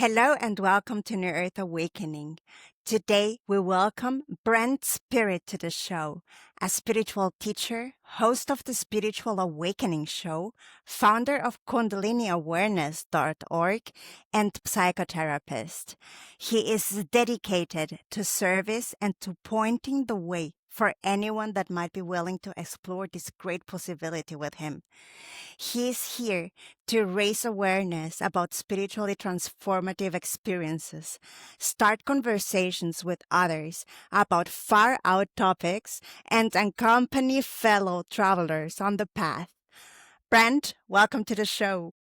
Hello and welcome to New Earth Awakening. Today we welcome Brent Spirit to the show, a spiritual teacher, host of the Spiritual Awakening Show, founder of KundaliniAwareness.org, and psychotherapist. He is dedicated to service and to pointing the way for anyone that might be willing to explore this great possibility with him. He is here to raise awareness about spiritually transformative experiences, start conversations with others about far out topics, and accompany fellow travelers on the path. Brent, welcome to the show.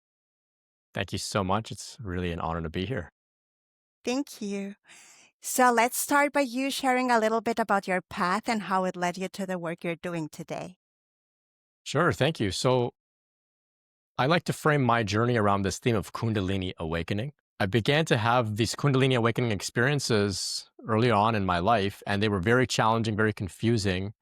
Thank you so much. It's really an honor to be here. Thank you. So let's start by you sharing a little bit about your path and how it led you to the work you're doing today. Sure, thank you. So I like to frame my journey around this theme of Kundalini awakening. I began to have these Kundalini awakening experiences early on in my life, and they were very challenging, very confusing,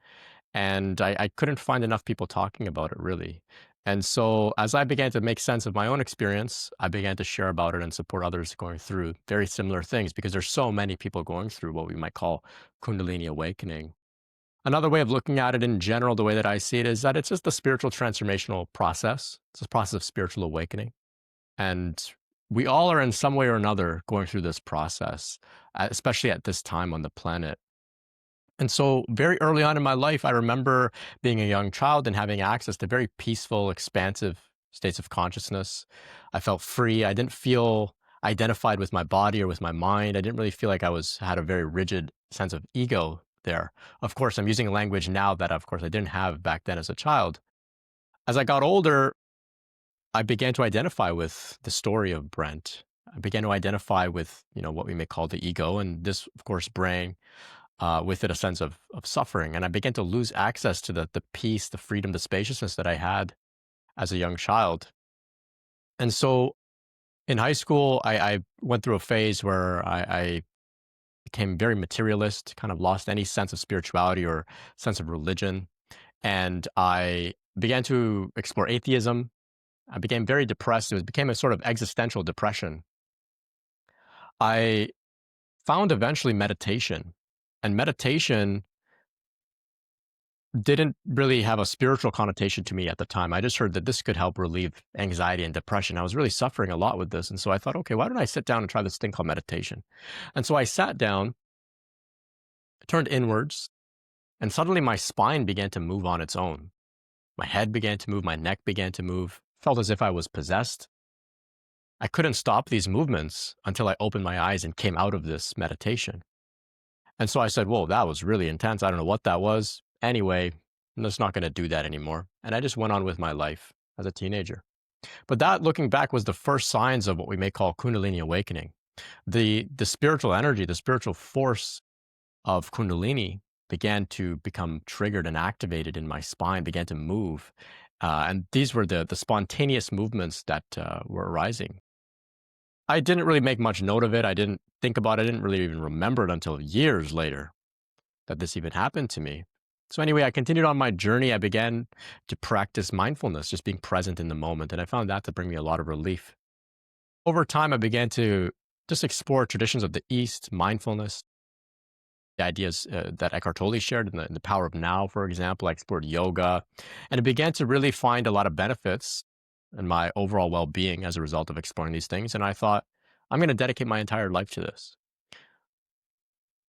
and I couldn't find enough people talking about it, really. And so as I began to make sense of my own experience, I began to share about it and support others going through very similar things because there's so many people going through what we might call Kundalini awakening. Another way of looking at it in general, the way that I see it, is that it's just a spiritual transformational process. It's a process of spiritual awakening. And we all are in some way or another going through this process, especially at this time on the planet. And so very early on in my life, I remember being a young child and having access to very peaceful, expansive states of consciousness. I felt free. I didn't feel identified with my body or with my mind. I didn't really feel like had a very rigid sense of ego there. Of course, I'm using language now that, of course, I didn't have back then as a child. As I got older, I began to identify with the story of Brent. I began to identify with, what we may call the ego, and this, of course, bring with it a sense of suffering. And I began to lose access to the peace, the freedom, the spaciousness that I had as a young child. And so in high school, I went through a phase where I became very materialist, kind of lost any sense of spirituality or sense of religion. And I began to explore atheism. I became very depressed. It became a sort of existential depression. I found eventually meditation. And meditation didn't really have a spiritual connotation to me at the time. I just heard that this could help relieve anxiety and depression. I was really suffering a lot with this. And so I thought, okay, why don't I sit down and try this thing called meditation? And so I sat down, turned inwards, and suddenly my spine began to move on its own. My head began to move, my neck began to move, felt as if I was possessed. I couldn't stop these movements until I opened my eyes and came out of this meditation. And so I said, whoa, that was really intense. I don't know what that was. Anyway, I'm just not going to do that anymore. And I just went on with my life as a teenager. But that, looking back, was the first signs of what we may call Kundalini awakening. The spiritual energy, the spiritual force of Kundalini began to become triggered and activated in my spine, began to move. And these were the spontaneous movements that were arising. I didn't really make much note of it. I didn't think about it. I didn't really even remember it until years later that this even happened to me. So anyway, I continued on my journey. I began to practice mindfulness, just being present in the moment. And I found that to bring me a lot of relief. Over time, I began to just explore traditions of the East, mindfulness, the ideas that Eckhart Tolle shared in the Power of Now, for example. I explored yoga, and I began to really find a lot of benefits in my overall well-being as a result of exploring these things. And I thought, I'm going to dedicate my entire life to this.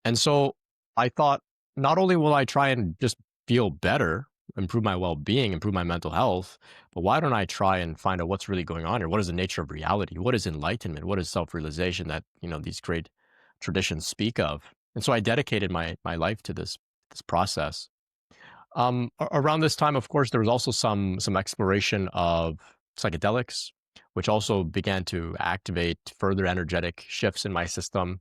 And so I thought, not only will I try and just feel better, improve my well-being, improve my mental health, but why don't I try and find out what's really going on here? What is the nature of reality? What is enlightenment? What is self-realization that, these great traditions speak of? And so I dedicated my life to this process. Around this time, of course, there was also some exploration of psychedelics, which also began to activate further energetic shifts in my system.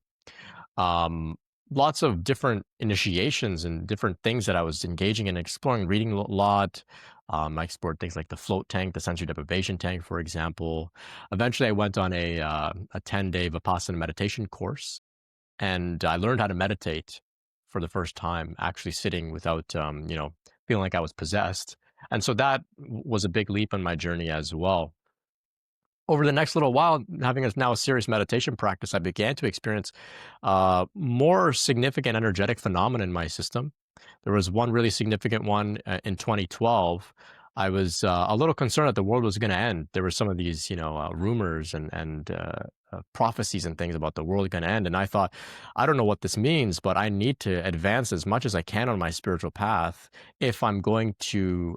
Lots of different initiations and different things that I was engaging in, exploring, reading a lot. I explored things like the float tank, the sensory deprivation tank, for example. Eventually, I went on a 10-day Vipassana meditation course, and I learned how to meditate for the first time, actually sitting without, feeling like I was possessed. And so that was a big leap in my journey as well. over the next little while, having now a serious meditation practice, I began to experience more significant energetic phenomena in my system. There was one really significant one in 2012. I was a little concerned that the world was going to end. There were some of these, rumors and prophecies and things about the world going to end. And I thought, I don't know what this means, but I need to advance as much as I can on my spiritual path if I'm going to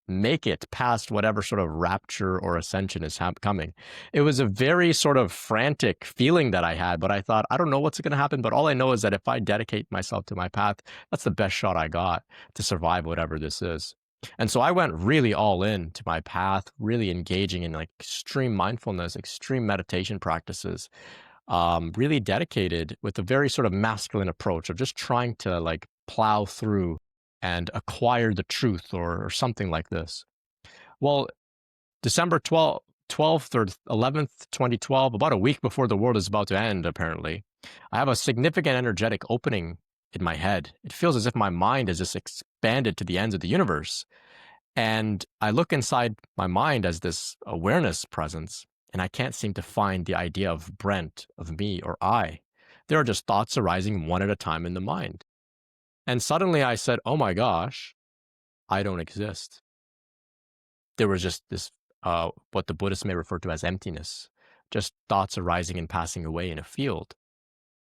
make it past whatever sort of rapture or ascension is coming. It was a very sort of frantic feeling that I had, but I thought, I don't know what's going to happen, but all I know is that if I dedicate myself to my path, that's the best shot I got to survive whatever this is. And so I went really all in to my path, really engaging in like extreme mindfulness, extreme meditation practices, really dedicated with a very sort of masculine approach of just trying to like plow through and acquire the truth or something like this. Well, December 12th or 11th, 2012, about a week before the world is about to end, apparently, I have a significant energetic opening in my head. It feels as if my mind has just expanded to the ends of the universe. And I look inside my mind as this awareness presence, and I can't seem to find the idea of Brent, of me, or I. There are just thoughts arising one at a time in the mind. And suddenly I said, oh my gosh, I don't exist. There was just this, what the Buddhists may refer to as emptiness, just thoughts arising and passing away in a field.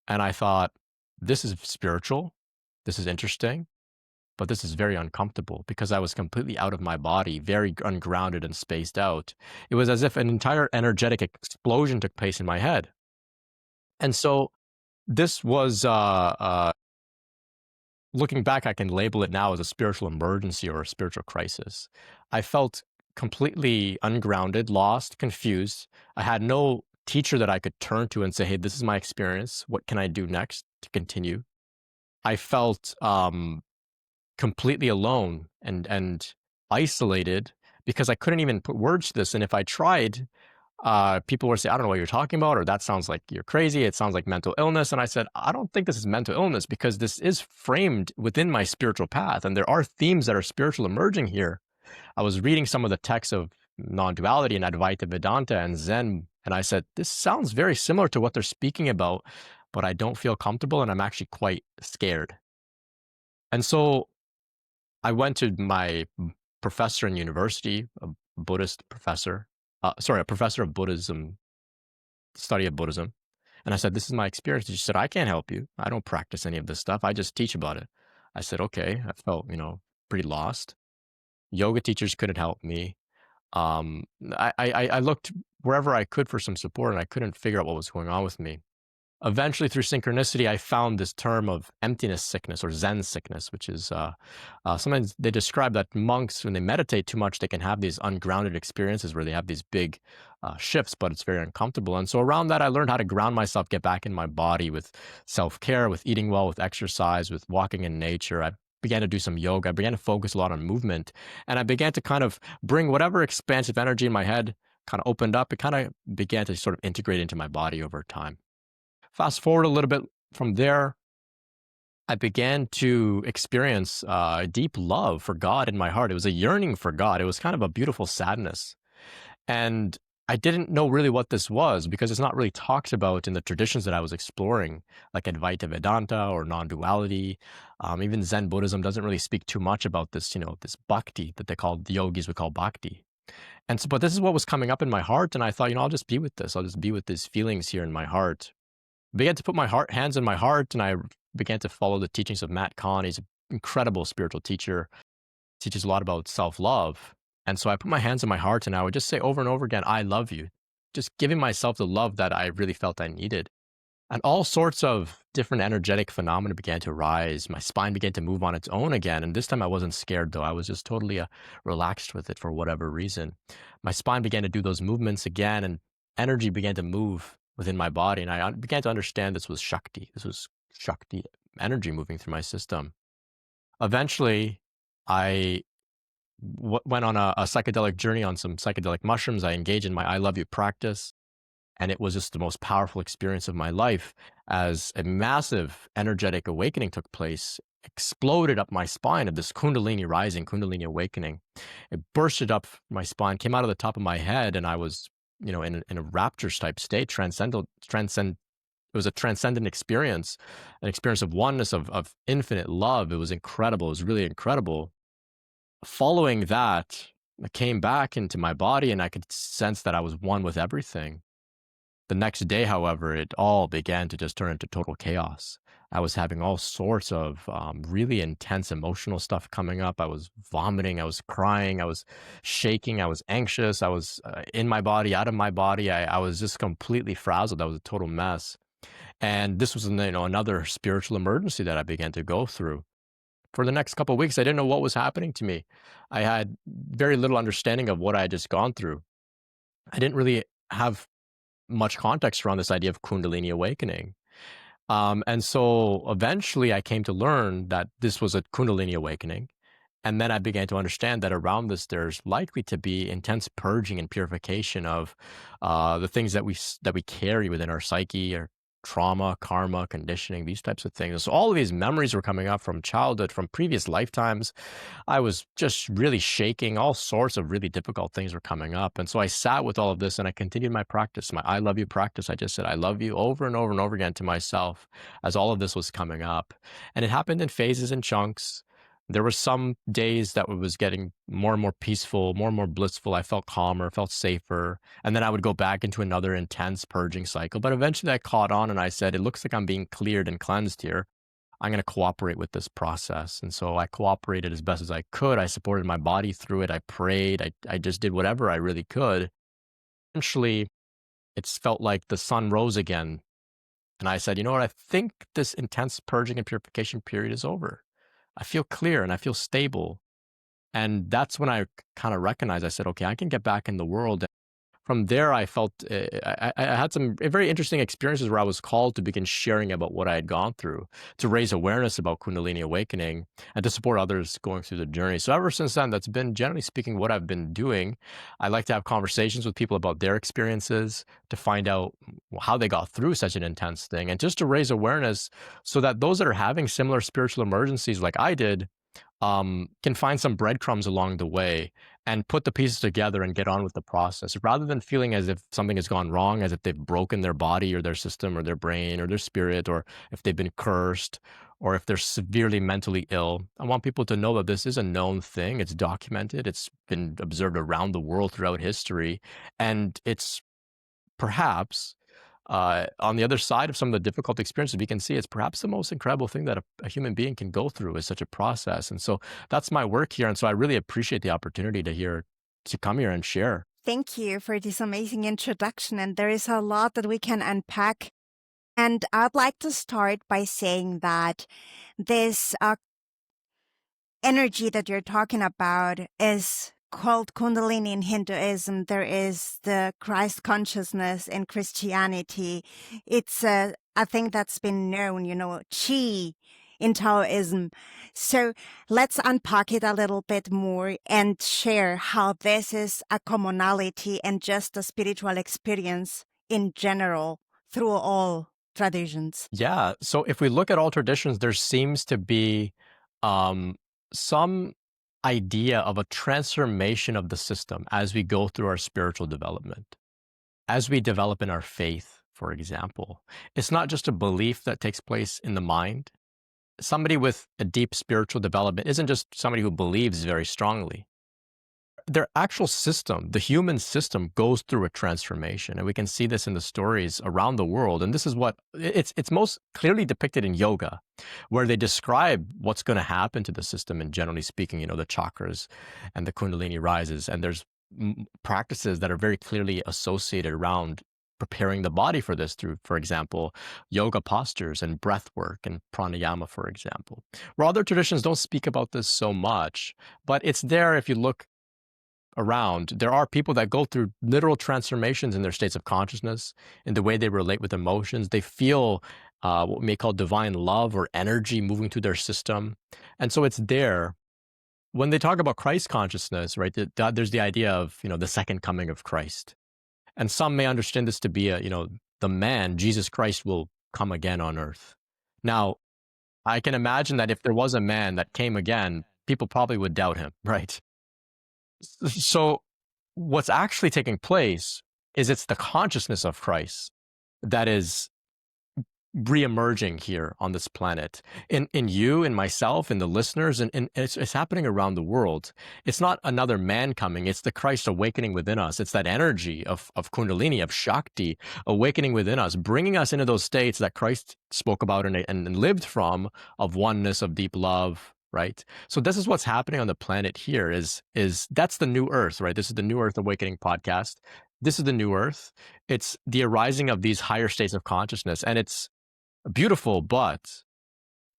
And I thought, this is spiritual, this is interesting, but this is very uncomfortable because I was completely out of my body, very ungrounded and spaced out. It was as if an entire energetic explosion took place in my head. And so this was, looking back, I can label it now as a spiritual emergency or a spiritual crisis. I felt completely ungrounded, lost, confused. I had no teacher that I could turn to and say, hey, this is my experience. What can I do next to continue? I felt completely alone and isolated because I couldn't even put words to this. And if I tried, people would say, I don't know what you're talking about, or that sounds like you're crazy. It sounds like mental illness. And I said, I don't think this is mental illness because this is framed within my spiritual path. And there are themes that are spiritual emerging here. I was reading some of the texts of non-duality and Advaita Vedanta and Zen. And I said, this sounds very similar to what they're speaking about, but I don't feel comfortable and I'm actually quite scared. And so I went to my professor in university, a Buddhist professor, a professor of Buddhism, study of Buddhism. And I said, this is my experience. She said, I can't help you. I don't practice any of this stuff. I just teach about it. I said, okay. I felt, pretty lost. Yoga teachers couldn't help me. I looked wherever I could for some support and I couldn't figure out what was going on with me. Eventually, through synchronicity, I found this term of emptiness sickness or Zen sickness, which is sometimes they describe that monks, when they meditate too much, they can have these ungrounded experiences where they have these big shifts, but it's very uncomfortable. And so around that, I learned how to ground myself, get back in my body with self-care, with eating well, with exercise, with walking in nature. I began to do some yoga. I began to focus a lot on movement. And I began to kind of bring whatever expansive energy in my head kind of opened up. It kind of began to sort of integrate into my body over time. Fast forward a little bit from there, I began to experience a deep love for God in my heart. It was a yearning for God. It was kind of a beautiful sadness. And I didn't know really what this was because it's not really talked about in the traditions that I was exploring, like Advaita Vedanta or non-duality. Even Zen Buddhism doesn't really speak too much about this, this bhakti that the yogis would call bhakti. And so, but this is what was coming up in my heart. And I thought, I'll just be with this. I'll just be with these feelings here in my heart. Began to put my hands in my heart, and I began to follow the teachings of Matt Kahn. He's an incredible spiritual teacher, teaches a lot about self-love. And so I put my hands in my heart, and I would just say over and over again, I love you, just giving myself the love that I really felt I needed. And all sorts of different energetic phenomena began to rise. My spine began to move on its own again. And this time I wasn't scared, though. I was just totally relaxed with it for whatever reason. My spine began to do those movements again, and energy began to move within my body. And I began to understand this was Shakti. This was Shakti energy moving through my system. Eventually, I went on a psychedelic journey on some psychedelic mushrooms. I engaged in my I Love You practice. And it was just the most powerful experience of my life as a massive energetic awakening took place, exploded up my spine of this Kundalini rising, Kundalini awakening. It bursted up my spine, came out of the top of my head, and I was in a rapture type state, it was a transcendent experience, an experience of oneness, of infinite love. It was incredible. It was really incredible. Following that, I came back into my body and I could sense that I was one with everything. The next day, however, it all began to just turn into total chaos. I was having all sorts of really intense emotional stuff coming up. I was vomiting. I was crying. I was shaking. I was anxious. I was in my body, out of my body. I was just completely frazzled. I was a total mess. And this was another spiritual emergency that I began to go through. For the next couple of weeks, I didn't know what was happening to me. I had very little understanding of what I had just gone through. I didn't really have much context around this idea of Kundalini awakening. And so eventually I came to learn that this was a Kundalini awakening. And then I began to understand that around this, there's likely to be intense purging and purification of the things that we carry within our psyche, or trauma, karma, conditioning, these types of things. So all of these memories were coming up from childhood, from previous lifetimes. I was just really shaking. All sorts of really difficult things were coming up. And so I sat with all of this and I continued my practice, my I love you practice. I just said, I love you over and over and over again to myself as all of this was coming up. And it happened in phases and chunks. There were some days that it was getting more and more peaceful, more and more blissful. I felt calmer, felt safer. And then I would go back into another intense purging cycle. But eventually I caught on and I said, it looks like I'm being cleared and cleansed here. I'm going to cooperate with this process. And so I cooperated as best as I could. I supported my body through it. I prayed. I just did whatever I really could. Eventually, it's felt like the sun rose again. And I said, you know what? I think this intense purging and purification period is over. I feel clear and I feel stable. And that's when I kind of recognized, I said, okay, I can get back in the world. From there, I felt I had some very interesting experiences where I was called to begin sharing about what I had gone through, to raise awareness about Kundalini awakening, and to support others going through the journey. So ever since then, that's been, generally speaking, what I've been doing. I like to have conversations with people about their experiences, to find out how they got through such an intense thing, and just to raise awareness so that those that are having similar spiritual emergencies like I did can find some breadcrumbs along the way and put the pieces together and get on with the process, rather than feeling as if something has gone wrong, as if they've broken their body or their system or their brain or their spirit, or if they've been cursed, or if they're severely mentally ill. I want people to know that this is a known thing. It's documented. It's been observed around the world throughout history. And it's perhaps on the other side of some of the difficult experiences we can see, it's perhaps the most incredible thing that a human being can go through, is such a process. And so that's my work here. And so I really appreciate the opportunity to come here and share. Thank you for this amazing introduction. And there is a lot that we can unpack. And I'd like to start by saying that this energy that you're talking about is called Kundalini in Hinduism. There is the Christ consciousness in Christianity. It's a thing that's been known, Chi in Taoism. So let's unpack it a little bit more and share how this is a commonality and just a spiritual experience in general through all traditions. Yeah. So if we look at all traditions, there seems to be some idea of a transformation of the system as we go through our spiritual development, as we develop in our faith, for example. It's not just a belief that takes place in the mind. Somebody with a deep spiritual development isn't just somebody who believes very strongly. Their actual system, the human system, goes through a transformation. And we can see this in the stories around the world. And this is what it's most clearly depicted in yoga, where they describe what's going to happen to the system. And generally speaking, the chakras and the Kundalini rises. And there's practices that are very clearly associated around preparing the body for this through, for example, yoga postures and breath work and pranayama, for example. Where other traditions don't speak about this so much, but it's there if you look around. There are people that go through literal transformations in their states of consciousness, in the way they relate with emotions. They feel what we may call divine love or energy moving through their system. And so it's there. When they talk about Christ consciousness, right, there's the idea of, the second coming of Christ. And some may understand this to be the man, Jesus Christ, will come again on earth. Now, I can imagine that if there was a man that came again, people probably would doubt him, right? So what's actually taking place is it's the consciousness of Christ that is re-emerging here on this planet, in you, in myself, in the listeners, and it's happening around the world. It's not another man coming, it's the Christ awakening within us. It's that energy of Kundalini, of Shakti, awakening within us, bringing us into those states that Christ spoke about and lived from, of oneness, of deep love, right? So this is what's happening on the planet here, is that's the new earth, right? This is the New Earth Awakening podcast. This is the new earth. It's the arising of these higher states of consciousness, and it's beautiful, but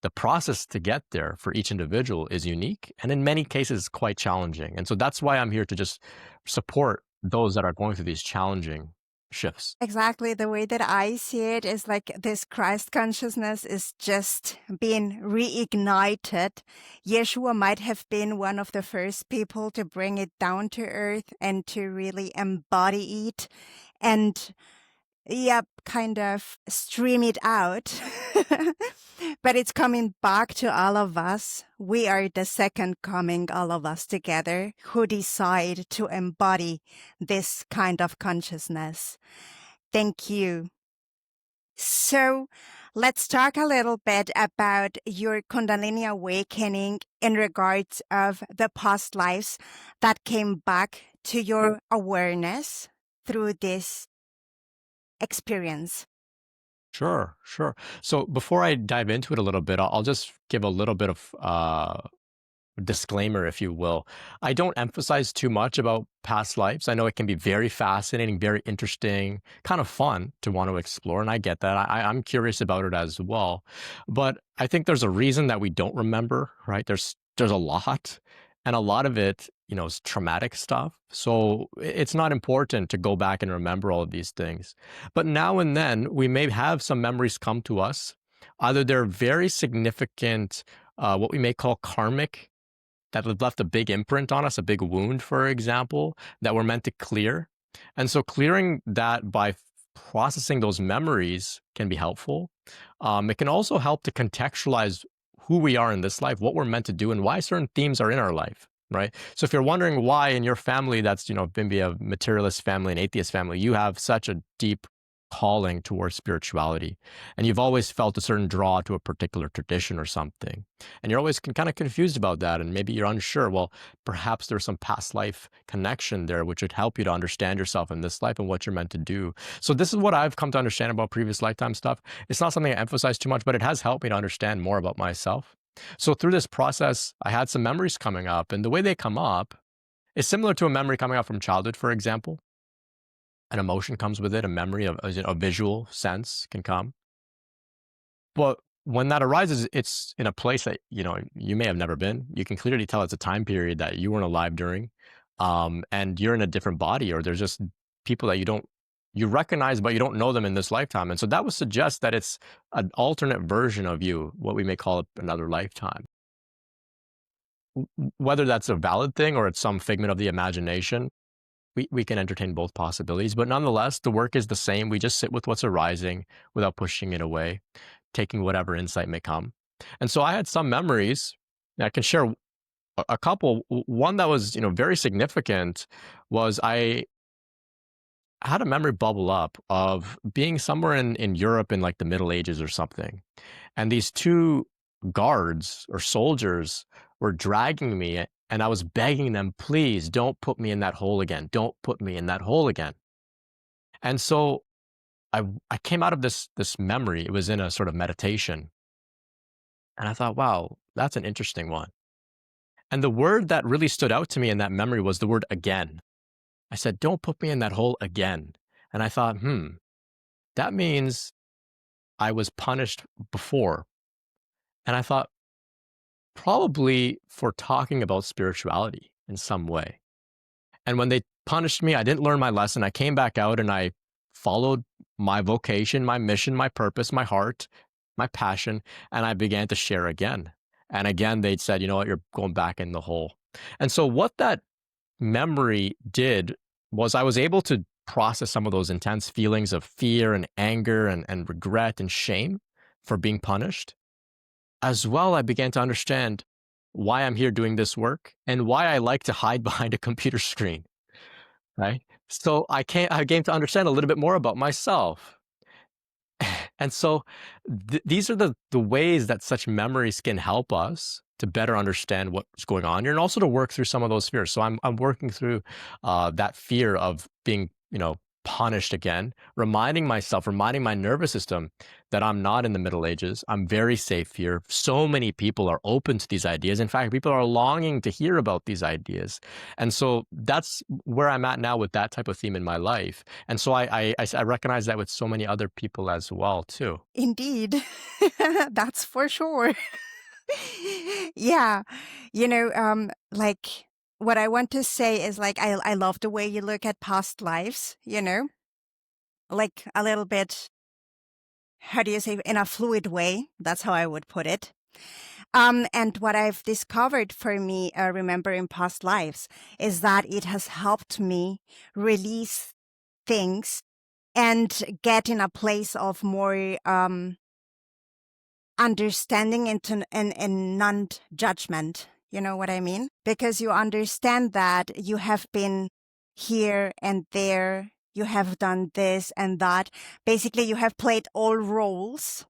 the process to get there for each individual is unique, and in many cases quite challenging. And so that's why I'm here to just support those that are going through these challenging shifts. Exactly. The way that I see it is like this Christ consciousness is just being reignited. Yeshua might have been one of the first people to bring it down to earth and to really embody it and, yep, kind of stream it out. But it's coming back to all of us. We are the second coming, all of us together, who decide to embody this kind of consciousness. Thank you. So let's talk a little bit about your Kundalini awakening in regards of the past lives that came back to your awareness through this experience. Sure. So before I dive into it a little bit, I'll just give a little bit of disclaimer, if you will. I don't emphasize too much about past lives. I know it can be very fascinating, very interesting, kind of fun to want to explore, and I get that. I'm curious about it as well. But I think there's a reason that we don't remember, right? There's a lot, and a lot of it, is traumatic stuff. So it's not important to go back and remember all of these things. But now and then, we may have some memories come to us. Either they're very significant, what we may call karmic, that have left a big imprint on us, a big wound, for example, that we're meant to clear. And so clearing that by processing those memories can be helpful. It can also help to contextualize who we are in this life, what we're meant to do, and why certain themes are in our life, right? So if you're wondering why in your family, that's, maybe a materialist family, an atheist family, you have such a deep calling towards spirituality, and you've always felt a certain draw to a particular tradition or something, and you're always kind of confused about that, and maybe you're unsure, well, perhaps there's some past life connection there which would help you to understand yourself in this life and what you're meant to do. So this is what I've come to understand about previous lifetime stuff. It's not something I emphasize too much, but it has helped me to understand more about myself. So through this process, I had some memories coming up, and the way they come up is similar to a memory coming up from childhood, for example. An emotion comes with it, a memory, a visual sense can come. But when that arises, it's in a place that, you may have never been. You can clearly tell it's a time period that you weren't alive during, and you're in a different body, or there's just people that you recognize, but you don't know them in this lifetime. And so that would suggest that it's an alternate version of you, what we may call another lifetime. Whether that's a valid thing or it's some figment of the imagination, we can entertain both possibilities, but nonetheless, the work is the same. We just sit with what's arising without pushing it away, taking whatever insight may come. And so I had some memories. I can share a couple. One that was, very significant was I had a memory bubble up of being somewhere in Europe in like the Middle Ages or something. And these two guards or soldiers were dragging me, and I was begging them, please don't put me in that hole again. Don't put me in that hole again. And so I came out of this memory. It was in a sort of meditation. And I thought, wow, that's an interesting one. And the word that really stood out to me in that memory was the word again. I said, don't put me in that hole again. And I thought, that means I was punished before. And I thought, probably for talking about spirituality in some way. And when they punished me, I didn't learn my lesson. I came back out and I followed my vocation, my mission, my purpose, my heart, my passion, and I began to share again. And again, they'd said, you know what, you're going back in the hole. And so what that memory did was I was able to process some of those intense feelings of fear and anger and regret and shame for being punished. As well, I began to understand why I'm here doing this work and why I like to hide behind a computer screen, right? So I came to understand a little bit more about myself. And so these are the ways that such memories can help us to better understand what's going on here, and also to work through some of those fears. So I'm working through that fear of being, punished again, reminding myself, reminding my nervous system that I'm not in the Middle Ages. I'm very safe here. So many people are open to these ideas. In fact, people are longing to hear about these ideas. And so that's where I'm at now with that type of theme in my life. And so I recognize that with so many other people as well, too. Indeed. That's for sure. Yeah. Like what I want to say is like I love the way you look at past lives, like a little bit, how do you say, in a fluid way. That's how I would put it. And what I've discovered for me, remembering past lives, is that it has helped me release things and get in a place of more understanding and non-judgment. You know what I mean? Because you understand that you have been here and there, you have done this and that. Basically, you have played all roles.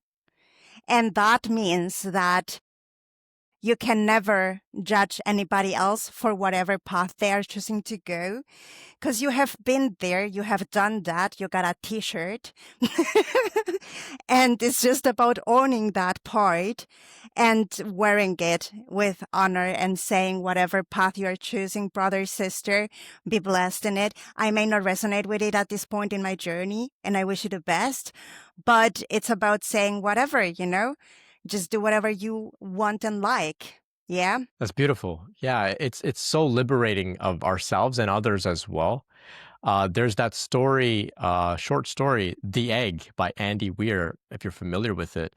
And that means that you can never judge anybody else for whatever path they are choosing to go, because you have been there, you have done that, you got a t-shirt. And it's just about owning that part and wearing it with honor and saying whatever path you are choosing, brother, sister, be blessed in it. I may not resonate with it at this point in my journey, and I wish you the best, but it's about saying whatever, just do whatever you want and like. Yeah. That's beautiful. Yeah, it's so liberating of ourselves and others as well. There's that story, short story, "The Egg" by Andy Weir, if you're familiar with it.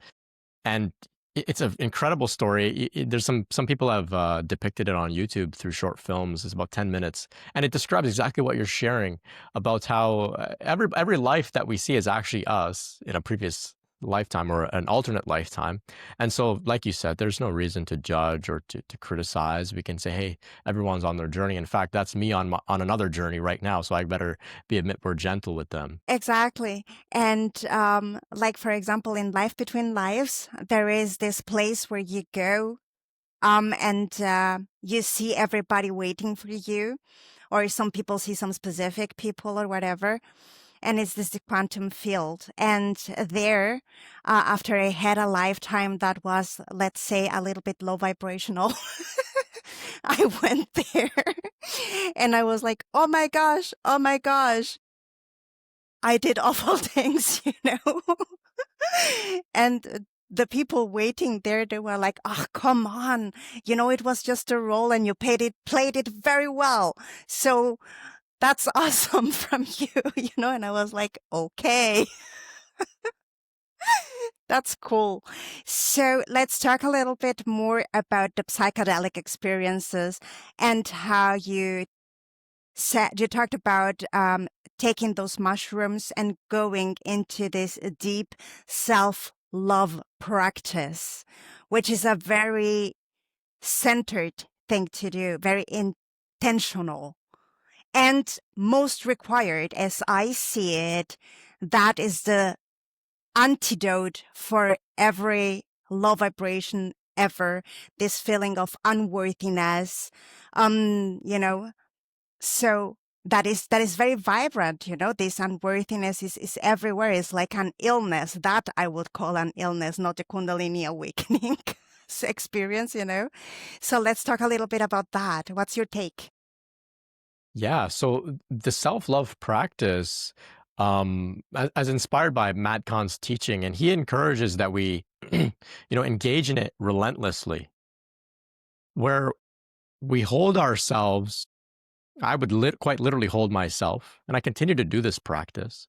And it's an incredible story. There's some people have depicted it on YouTube through short films. It's about 10 minutes, and it describes exactly what you're sharing about how every life that we see is actually us in a previous lifetime or an alternate lifetime. And so, like you said, there's no reason to judge or to criticize. We can say, hey, everyone's on their journey. In fact, that's me on another journey right now, so I better be a bit more gentle with them. Exactly. And like, for example, in Life Between Lives, there is this place where you go and you see everybody waiting for you, or some people see some specific people or whatever. And it's this quantum field. And there, after I had a lifetime that was, let's say, a little bit low vibrational, I went there and I was like, oh my gosh, I did awful things, And the people waiting there, they were like, oh, come on. It was just a role and you played it very well. So that's awesome from you, And I was like, okay. That's cool. So let's talk a little bit more about the psychedelic experiences and how you talked about taking those mushrooms and going into this deep self-love practice, which is a very centered thing to do, very intentional. And most required, as I see it, that is the antidote for every low vibration ever, this feeling of unworthiness, so that is very vibrant, this unworthiness is everywhere. It's like an illness that I would call an illness, not a Kundalini awakening experience, So let's talk a little bit about that. What's your take? Yeah, so the self-love practice, as inspired by Matt Kahn's teaching, and he encourages that we, engage in it relentlessly, where we hold ourselves. I would quite literally hold myself, and I continue to do this practice.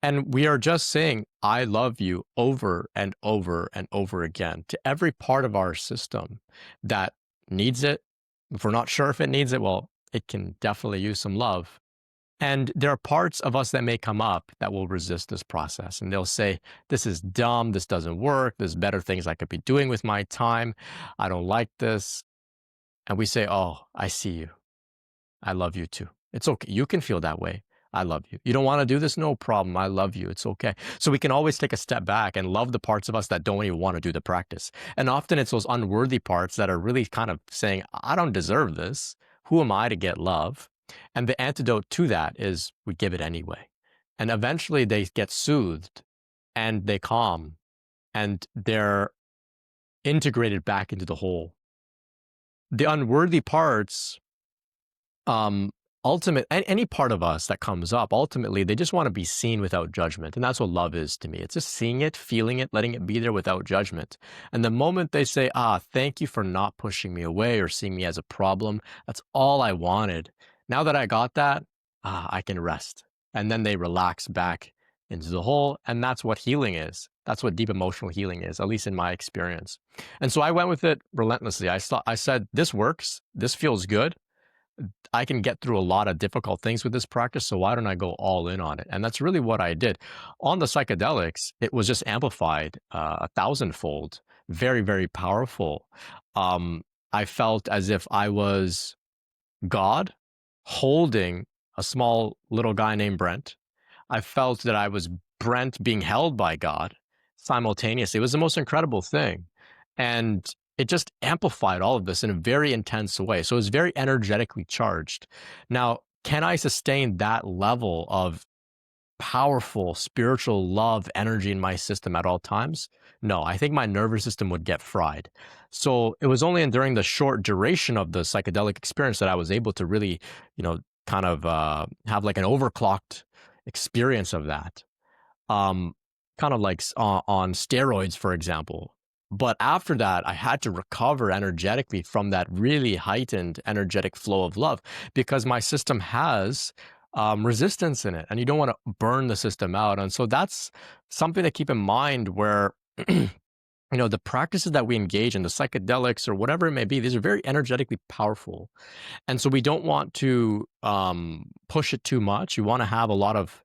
And we are just saying, I love you over and over and over again to every part of our system that needs it. If we're not sure if it needs it, well, it can definitely use some love. And there are parts of us that may come up that will resist this process. And they'll say, this is dumb. This doesn't work. There's better things I could be doing with my time. I don't like this. And we say, oh, I see you. I love you too. It's okay. You can feel that way. I love you. You don't want to do this? No problem. I love you. It's okay. So we can always take a step back and love the parts of us that don't even want to do the practice. And often it's those unworthy parts that are really kind of saying, I don't deserve this. Who am I to get love? And the antidote to that is we give it anyway. And eventually they get soothed and they calm and they're integrated back into the whole. The unworthy parts, any part of us that comes up, ultimately, they just want to be seen without judgment. And that's what love is to me. It's just seeing it, feeling it, letting it be there without judgment. And the moment they say, thank you for not pushing me away or seeing me as a problem, that's all I wanted. Now that I got that, I can rest. And then they relax back into the whole. And that's what healing is. That's what deep emotional healing is, at least in my experience. And so I went with it relentlessly. I said, this works. This feels good. I can get through a lot of difficult things with this practice, so why don't I go all in on it? And that's really what I did. On the psychedelics, it was just amplified 1,000-fold, very, very powerful. I felt as if I was God holding a small little guy named Brent. I felt that I was Brent being held by God simultaneously. It was the most incredible thing. And it just amplified all of this in a very intense way. So it was very energetically charged. Now, can I sustain that level of powerful spiritual love energy in my system at all times? No, I think my nervous system would get fried. So it was only during the short duration of the psychedelic experience that I was able to really, kind of have like an overclocked experience of that. Kind of like on steroids, for example. But after that, I had to recover energetically from that really heightened energetic flow of love because my system has resistance in it and you don't want to burn the system out. And so that's something to keep in mind where, the practices that we engage in, the psychedelics or whatever it may be, these are very energetically powerful. And so we don't want to push it too much. You want to have a lot of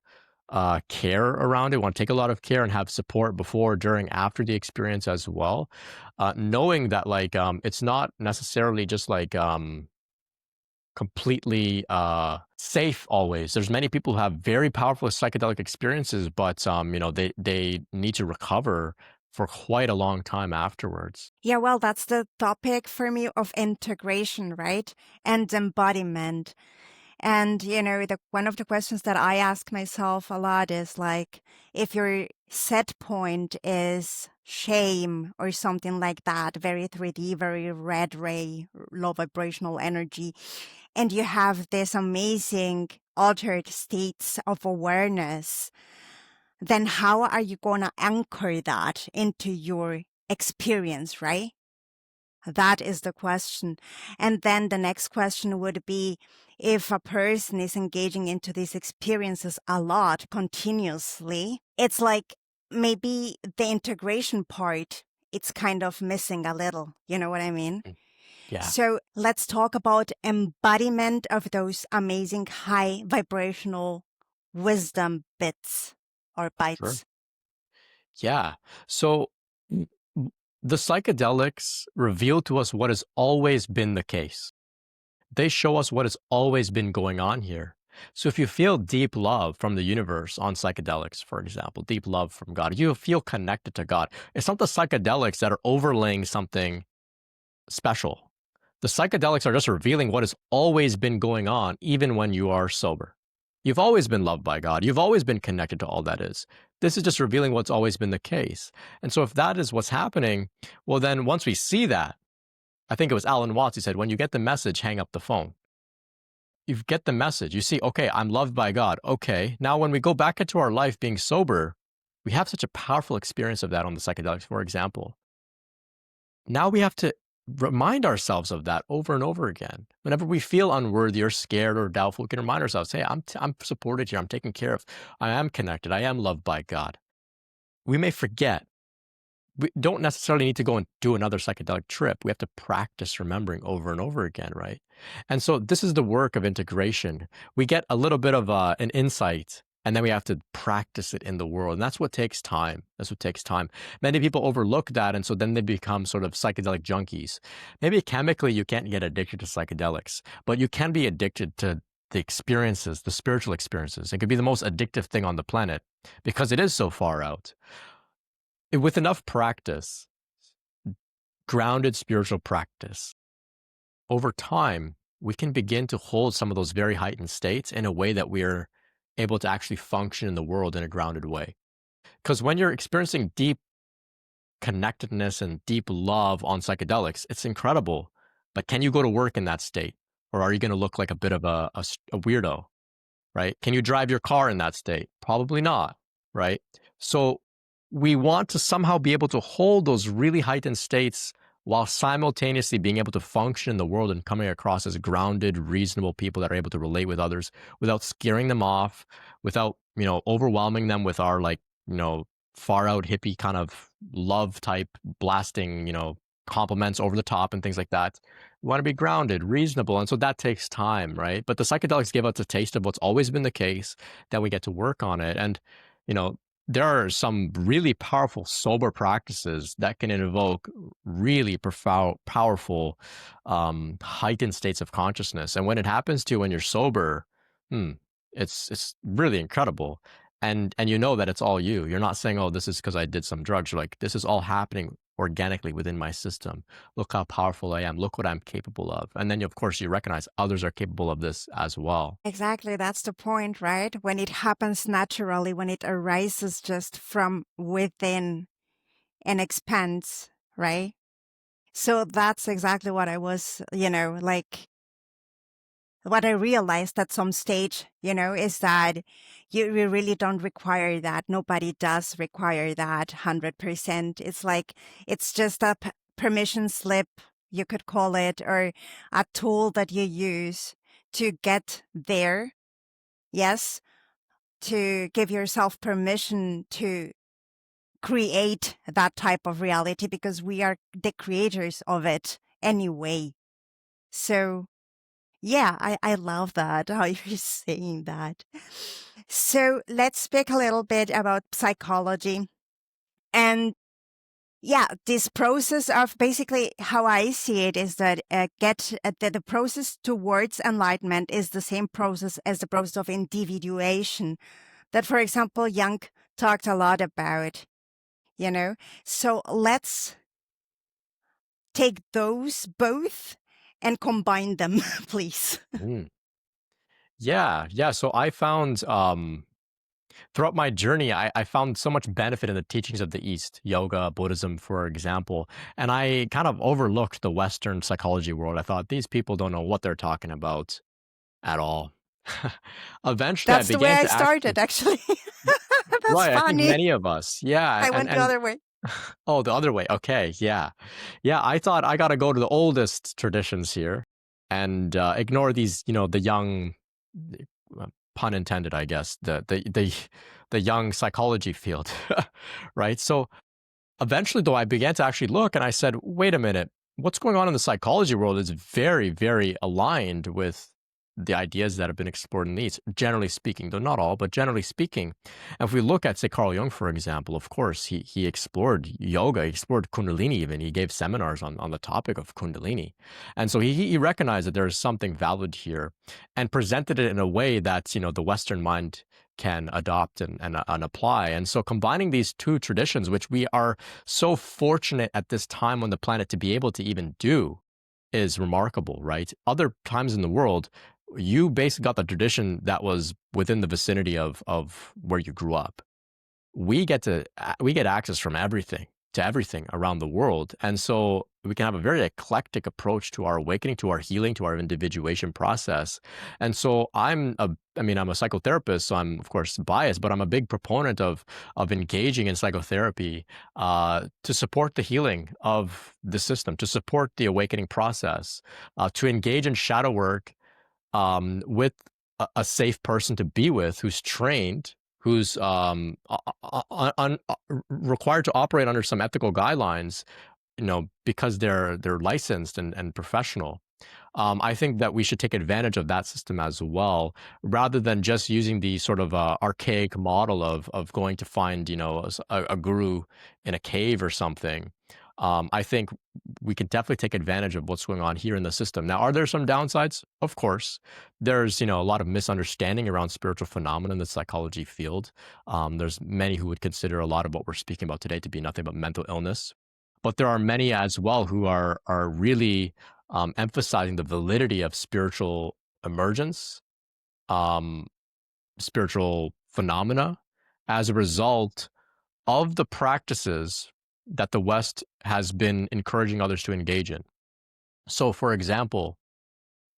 care around it. Want to take a lot of care and have support before, during, after the experience as well. Knowing that it's not necessarily just completely safe always. There's many people who have very powerful psychedelic experiences, but they need to recover for quite a long time afterwards. Yeah, well, that's the topic for me of integration, right? And embodiment. And, one of the questions that I ask myself a lot is if your set point is shame or something like that, very 3D, very red ray, low vibrational energy, and you have this amazing altered states of awareness, then how are you going to anchor that into your experience, right? That is the question. And then the next question would be, if a person is engaging into these experiences a lot continuously, it's maybe the integration part, it's kind of missing a little. You know what I mean? Yeah. So let's talk about embodiment of those amazing high vibrational wisdom bits or bites. Sure. Yeah. So the psychedelics reveal to us what has always been the case. They show us what has always been going on here. So if you feel deep love from the universe on psychedelics, for example, deep love from God, you feel connected to God. It's not the psychedelics that are overlaying something special. The psychedelics are just revealing what has always been going on, even when you are sober. You've always been loved by God. You've always been connected to all that is. This is just revealing what's always been the case. And so if that is what's happening, well, then once we see that, I think it was Alan Watts who said, when you get the message, hang up the phone. You get the message. You see, okay, I'm loved by God. Okay, now when we go back into our life being sober, we have such a powerful experience of that on the psychedelics, for example. Now we have to remind ourselves of that over and over again. Whenever we feel unworthy or scared or doubtful, we can remind ourselves, hey, I'm supported here. I'm taken care of. I am connected. I am loved by God. We may forget. We don't necessarily need to go and do another psychedelic trip. We have to practice remembering over and over again, right? And so this is the work of integration. We get a little bit of an insight, and then we have to practice it in the world. And that's what takes time. That's what takes time. Many people overlook that, and so then they become sort of psychedelic junkies. Maybe chemically you can't get addicted to psychedelics, but you can be addicted to experiences, the spiritual experiences. It could be the most addictive thing on the planet because it is so far out. With enough practice, grounded spiritual practice, over time, we can begin to hold some of those very heightened states in a way that we're able to actually function in the world in a grounded way. Because when you're experiencing deep connectedness and deep love on psychedelics, it's incredible. But can you go to work in that state? Or are you going to look like a bit of a weirdo, right? Can you drive your car in that state? Probably not, right? So we want to somehow be able to hold those really heightened states while simultaneously being able to function in the world and coming across as grounded, reasonable people that are able to relate with others without scaring them off, without, overwhelming them with our far out hippie kind of love type blasting, compliments over the top and things like that. We want to be grounded, reasonable. And so that takes time, right? But the psychedelics give us a taste of what's always been the case, that we get to work on it. And, there are some really powerful sober practices that can invoke really profound, powerful, heightened states of consciousness. And when it happens to you when you're sober, it's really incredible. And you know that it's all you. You're not saying, oh, this is because I did some drugs. You're like, this is all happening organically within my system. Look how powerful I am. Look what I'm capable of. And then, of course, you recognize others are capable of this as well. Exactly. That's the point, right? When it happens naturally, when it arises just from within and expands, right? So that's exactly what I was, like what I realized at some stage, is that you really don't require that. Nobody does require that 100%. It's like, it's just a permission slip, you could call it, or a tool that you use to get there. Yes. To give yourself permission to create that type of reality, because we are the creators of it anyway. So yeah, I love that, how you're saying that. So let's speak a little bit about psychology. And yeah, this process of basically how I see it is that the process towards enlightenment is the same process as the process of individuation that, for example, Jung talked a lot about, So let's take those both and combine them, please. Yeah. So I found throughout my journey, I found so much benefit in the teachings of the East, yoga, Buddhism, for example. And I kind of overlooked the Western psychology world. I thought these people don't know what they're talking about at all. Eventually, I That's the way began I to started, actually. That's right. I think funny. many of us, yeah, I went the other way. oh, the other way. Okay, yeah. I thought I got to go to the oldest traditions here and ignore these, the young, pun intended, I guess, the young psychology field, right? So eventually, though, I began to actually look, and I said, wait a minute, what's going on in the psychology world is very, very aligned with the ideas that have been explored in these, generally speaking, though not all, but generally speaking. And if we look at, say, Carl Jung, for example, of course, he explored yoga, he explored Kundalini even. He gave seminars on the topic of Kundalini. And so he recognized that there is something valid here and presented it in a way that, the Western mind can adopt and apply. And so combining these two traditions, which we are so fortunate at this time on the planet to be able to even do, is remarkable, right? Other times in the world, you basically got the tradition that was within the vicinity of where you grew up. We get access from everything to everything around the world. And so we can have a very eclectic approach to our awakening, to our healing, to our individuation process. And so I'm a psychotherapist, so I'm of course biased, but I'm a big proponent of engaging in psychotherapy to support the healing of the system, to support the awakening process, to engage in shadow work with a safe person to be with, who's trained, who's required to operate under some ethical guidelines, because they're licensed and professional. I think that we should take advantage of that system as well, rather than just using the sort of archaic model of going to find, a guru in a cave or something. I think we can definitely take advantage of what's going on here in the system. Now, are there some downsides? Of course. There's, a lot of misunderstanding around spiritual phenomena in the psychology field. There's many who would consider a lot of what we're speaking about today to be nothing but mental illness. But there are many as well who are really emphasizing the validity of spiritual emergence, um, spiritual phenomena as a result of the practices that the West has been encouraging others to engage in. So, for example,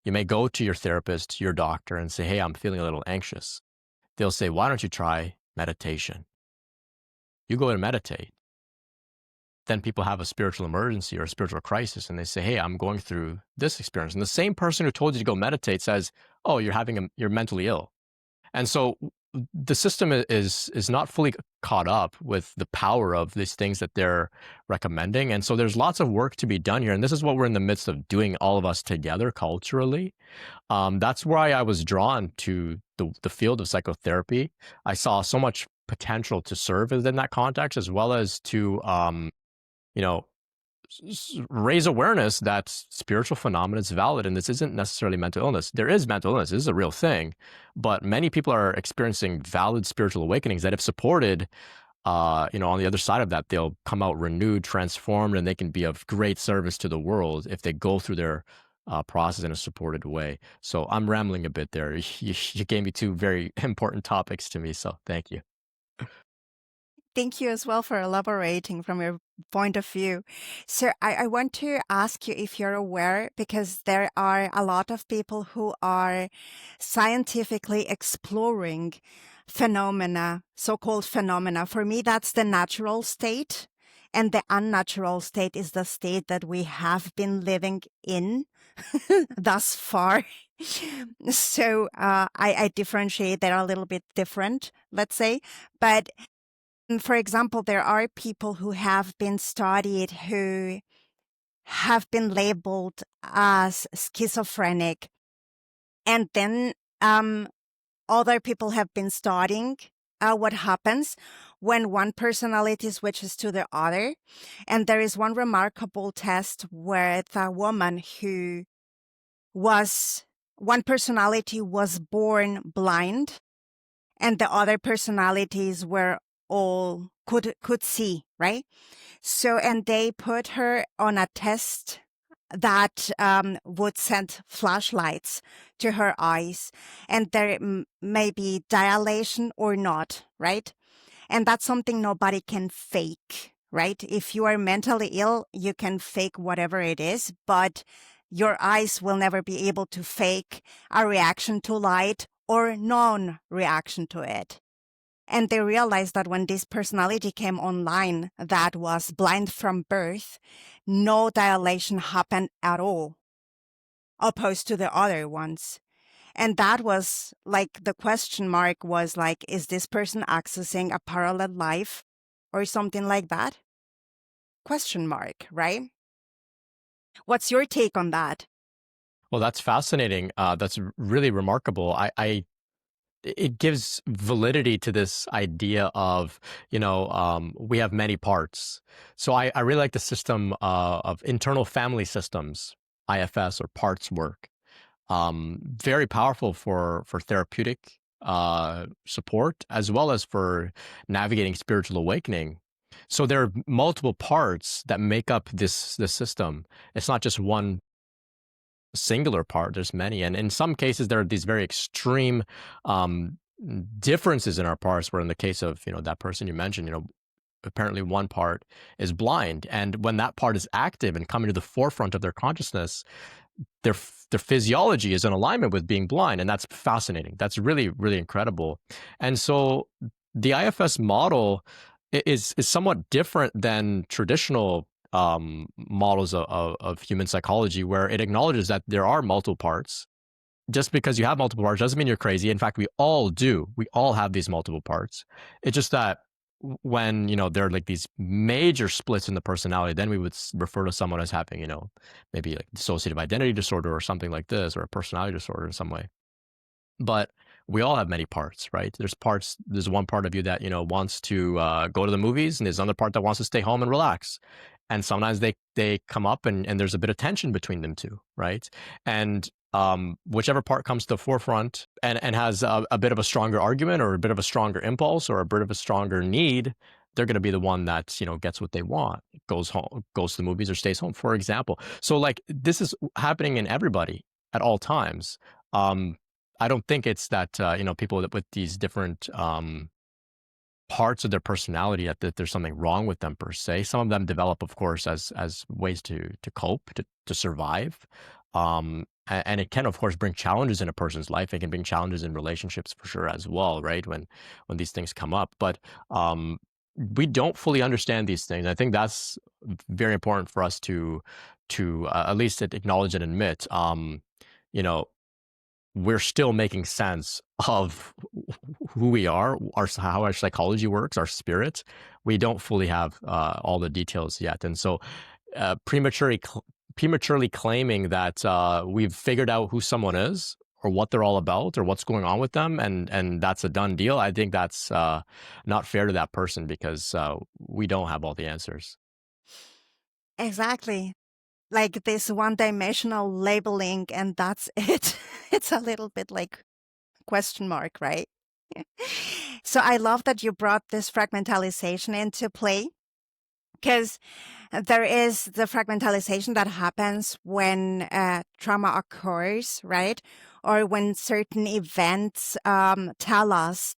you may go to your therapist, your doctor, and say, "Hey, I'm feeling a little anxious." They'll say, "Why don't you try meditation?" You go and meditate. Then people have a spiritual emergency or a spiritual crisis, and they say, "Hey, I'm going through this experience." And the same person who told you to go meditate says, "Oh, you're mentally ill." And so the system is not fully caught up with the power of these things that they're recommending. And so there's lots of work to be done here. And this is what we're in the midst of doing, all of us together culturally. That's why I was drawn to the field of psychotherapy. I saw so much potential to serve within that context, as well as to, you know, raise awareness that spiritual phenomena is valid and this isn't necessarily mental illness. There is mental illness, this is a real thing, but many people are experiencing valid spiritual awakenings that if supported, on the other side of that, they'll come out renewed, transformed, and they can be of great service to the world if they go through their process in a supported way. So I'm rambling a bit there. You gave me two very important topics to me, so thank you. Thank you as well for elaborating from your point of view. So I want to ask you if you're aware, because there are a lot of people who are scientifically exploring phenomena, so-called phenomena. For me, that's the natural state. And the unnatural state is the state that we have been living in thus far. So I differentiate. They're a little bit different, let's say. But for example, there are people who have been studied who have been labeled as schizophrenic. And then other people have been studying what happens when one personality switches to the other. And there is one remarkable test with a woman who one personality was born blind and the other personalities were all could see, right? So, and they put her on a test that would send flashlights to her eyes, and there may be dilation or not, right? And that's something nobody can fake, right? If you are mentally ill, you can fake whatever it is, but your eyes will never be able to fake a reaction to light or non-reaction to it. And they realized that when this personality came online that was blind from birth, no dilation happened at all, opposed to the other ones. And that was like the question mark was like, is this person accessing a parallel life or something like that? Question mark, right? What's your take on that? Well, that's fascinating. That's really remarkable. It gives validity to this idea of, we have many parts. So I really like the system of internal family systems, IFS or parts work. Very powerful for therapeutic support as well as for navigating spiritual awakening. So there are multiple parts that make up this system. It's not just one singular part. There's many, and in some cases there are these very extreme differences in our parts. Where in the case of that person you mentioned, apparently one part is blind, and when that part is active and coming to the forefront of their consciousness, their physiology is in alignment with being blind, and that's fascinating. That's really, really incredible. And so the IFS model is somewhat different than traditional models of human psychology, where it acknowledges that there are multiple parts. Just because you have multiple parts doesn't mean you're crazy. In fact, we all do. We all have these multiple parts. It's just that when there are like these major splits in the personality, then we would refer to someone as having maybe like dissociative identity disorder or something like this, or a personality disorder in some way. But we all have many parts, right? There's one part of you that wants to go to the movies, and there's another part that wants to stay home and relax. And sometimes they come up and there's a bit of tension between them two, right? And whichever part comes to the forefront and has a bit of a stronger argument or a bit of a stronger impulse or a bit of a stronger need, they're going to be the one that, gets what they want, goes home, goes to the movies or stays home, for example. So like this is happening in everybody at all times. I don't think it's that, people with these different parts of their personality that there's something wrong with them per se. Some of them develop, of course, as ways to cope, to survive. And it can, of course, bring challenges in a person's life. It can bring challenges in relationships for sure as well, right? When these things come up. But we don't fully understand these things. I think that's very important for us to at least acknowledge and admit. We're still making sense of who we are, how our psychology works, our spirit. We don't fully have all the details yet. And so prematurely claiming that we've figured out who someone is or what they're all about or what's going on with them and that's a done deal, I think that's not fair to that person because we don't have all the answers. Exactly. Like this one-dimensional labeling, and that's it. It's a little bit like question mark, right? So I love that you brought this fragmentalization into play, because there is the fragmentalization that happens when trauma occurs, right? Or when certain events tell us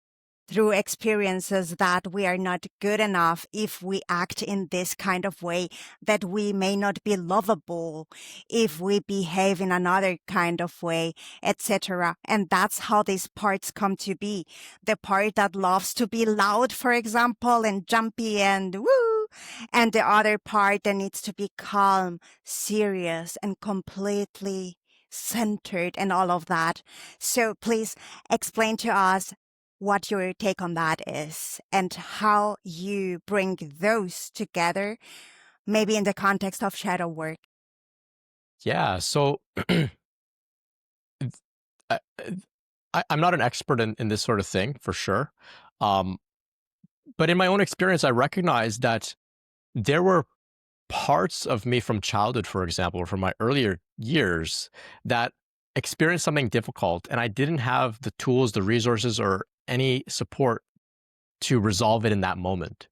through experiences that we are not good enough if we act in this kind of way, that we may not be lovable if we behave in another kind of way, etc. And that's how these parts come to be. The part that loves to be loud, for example, and jumpy and woo, and the other part that needs to be calm, serious, and completely centered and all of that. So please explain to us what your take on that is and how you bring those together, maybe in the context of shadow work. Yeah. So I, I'm not an expert in this sort of thing for sure. But in my own experience, I recognized that there were parts of me from childhood, for example, or from my earlier years that experienced something difficult and I didn't have the tools, the resources, or any support to resolve it in that moment.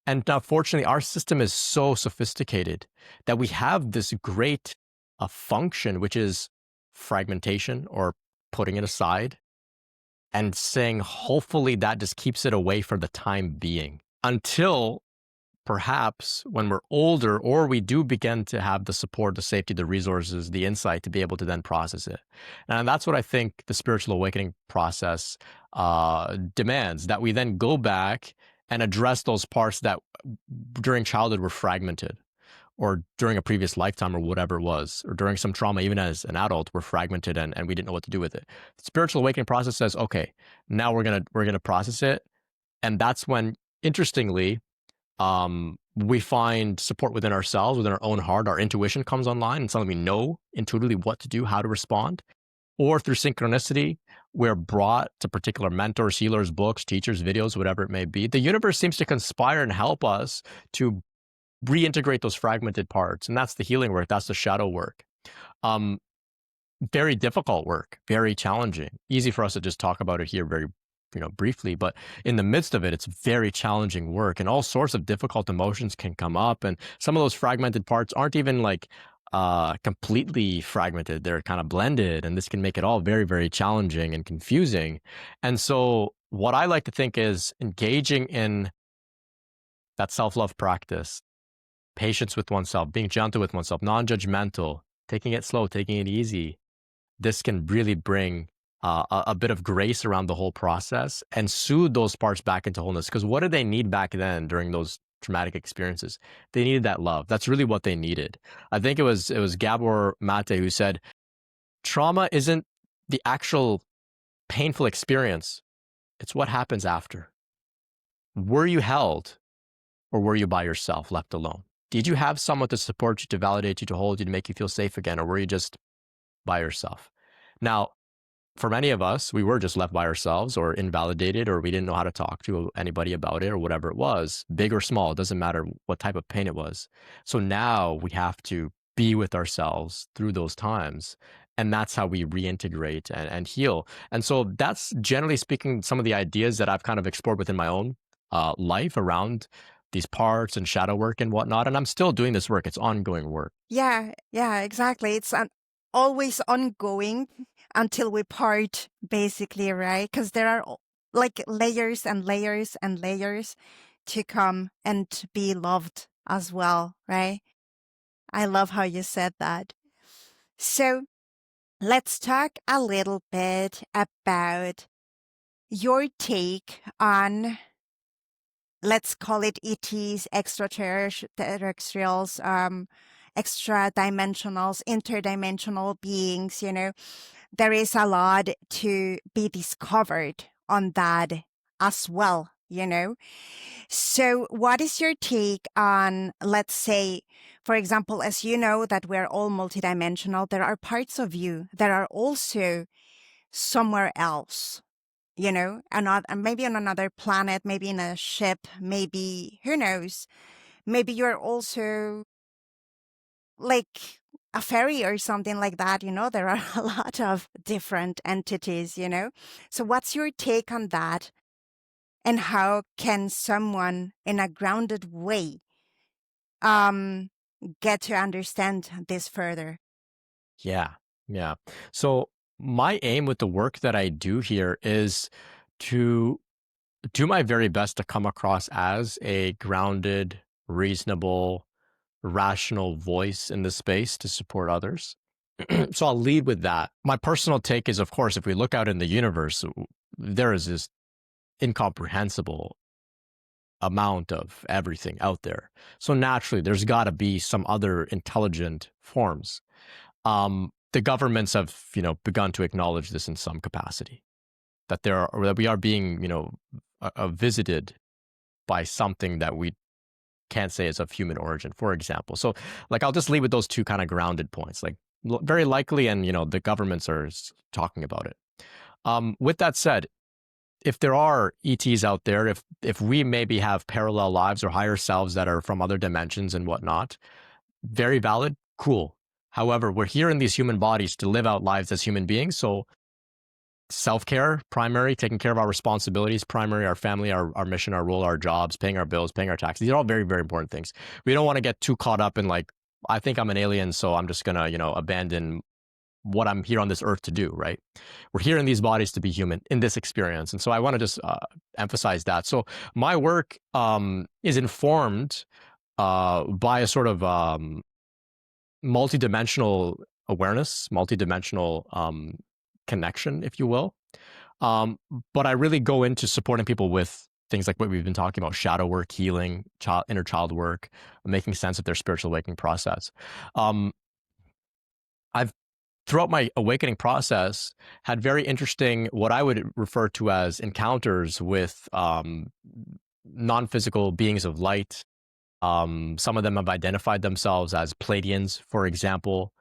And now, fortunately, our system is so sophisticated that we have this great function, which is fragmentation or putting it aside and saying, hopefully, that just keeps it away for the time being until perhaps when we're older or we do begin to have the support, the safety, the resources, the insight to be able to then process it. And that's what I think the spiritual awakening process demands, that we then go back and address those parts that during childhood were fragmented or during a previous lifetime or whatever it was, or during some trauma, even as an adult, were fragmented and we didn't know what to do with it. The spiritual awakening process says, okay, now we're gonna process it. And that's when, interestingly, we find support within ourselves, within our own heart. Our intuition comes online and suddenly we know intuitively what to do, how to respond. Or through synchronicity, we're brought to particular mentors, healers, books, teachers, videos, whatever it may be. The universe seems to conspire and help us to reintegrate those fragmented parts. And that's the healing work. That's the shadow work. Very difficult work, very challenging. Easy for us to just talk about it here very briefly, but in the midst of it, it's very challenging work and all sorts of difficult emotions can come up. And some of those fragmented parts aren't even like completely fragmented. They're kind of blended, and this can make it all very, very challenging and confusing. And so what I like to think is engaging in that self-love practice, patience with oneself, being gentle with oneself, non-judgmental, taking it slow, taking it easy. This can really bring a bit of grace around the whole process and soothe those parts back into wholeness. Because what did they need back then during those traumatic experiences? They needed that love. That's really what they needed. I think it was Gabor Mate who said, trauma isn't the actual painful experience. It's what happens after. Were you held or were you by yourself, left alone? Did you have someone to support you, to validate you, to hold you, to make you feel safe again? Or were you just by yourself? Now, for many of us, we were just left by ourselves or invalidated, or we didn't know how to talk to anybody about it or whatever it was, big or small. It doesn't matter what type of pain it was. So now we have to be with ourselves through those times. And that's how we reintegrate and heal. And so that's generally speaking some of the ideas that I've kind of explored within my own life around these parts and shadow work and whatnot. And I'm still doing this work. It's ongoing work. Yeah, yeah, exactly. It's always ongoing until we part, basically, right? Because there are like layers and layers and layers to come and to be loved as well, right? I love how you said that. So let's talk a little bit about your take on, let's call it ETs, extraterrestrials, extra dimensionals, interdimensional beings. There is a lot to be discovered on that as well. So what is your take on, let's say, for example, as you know that we're all multidimensional, there are parts of you that are also somewhere else, maybe on another planet, maybe in a ship, maybe, who knows, maybe you're also like a fairy or something like that. There are a lot of different entities. So what's your take on that? And how can someone in a grounded way get to understand this further? Yeah. Yeah. So my aim with the work that I do here is to do my very best to come across as a grounded, reasonable, rational voice in the space to support others. So I'll lead with that. My personal take is, of course, if we look out in the universe, there is this incomprehensible amount of everything out there. So naturally, there's got to be some other intelligent forms. The governments have, begun to acknowledge this in some capacity, that that we are being, visited by something that we can't say is of human origin, for example. So, like, I'll just leave with those two kind of grounded points, like very likely, and the governments are talking about it. With that said, if there are ETs out there, if we maybe have parallel lives or higher selves that are from other dimensions and whatnot, very valid, cool. However, we're here in these human bodies to live out lives as human beings. So self-care, primary, taking care of our responsibilities, primary, our family, our mission, our role, our jobs, paying our bills, paying our taxes. These are all very, very important things. We don't want to get too caught up in like, I think I'm an alien, so I'm just going to, abandon what I'm here on this earth to do, right? We're here in these bodies to be human in this experience. And so I want to just emphasize that. So my work is informed by a sort of multidimensional awareness, multidimensional connection, if you will. But I really go into supporting people with things like what we've been talking about: shadow work, healing, inner child work, making sense of their spiritual awakening process. I've throughout my awakening process had very interesting, what I would refer to as encounters with non-physical beings of light. Some of them have identified themselves as Pleiadians, for example.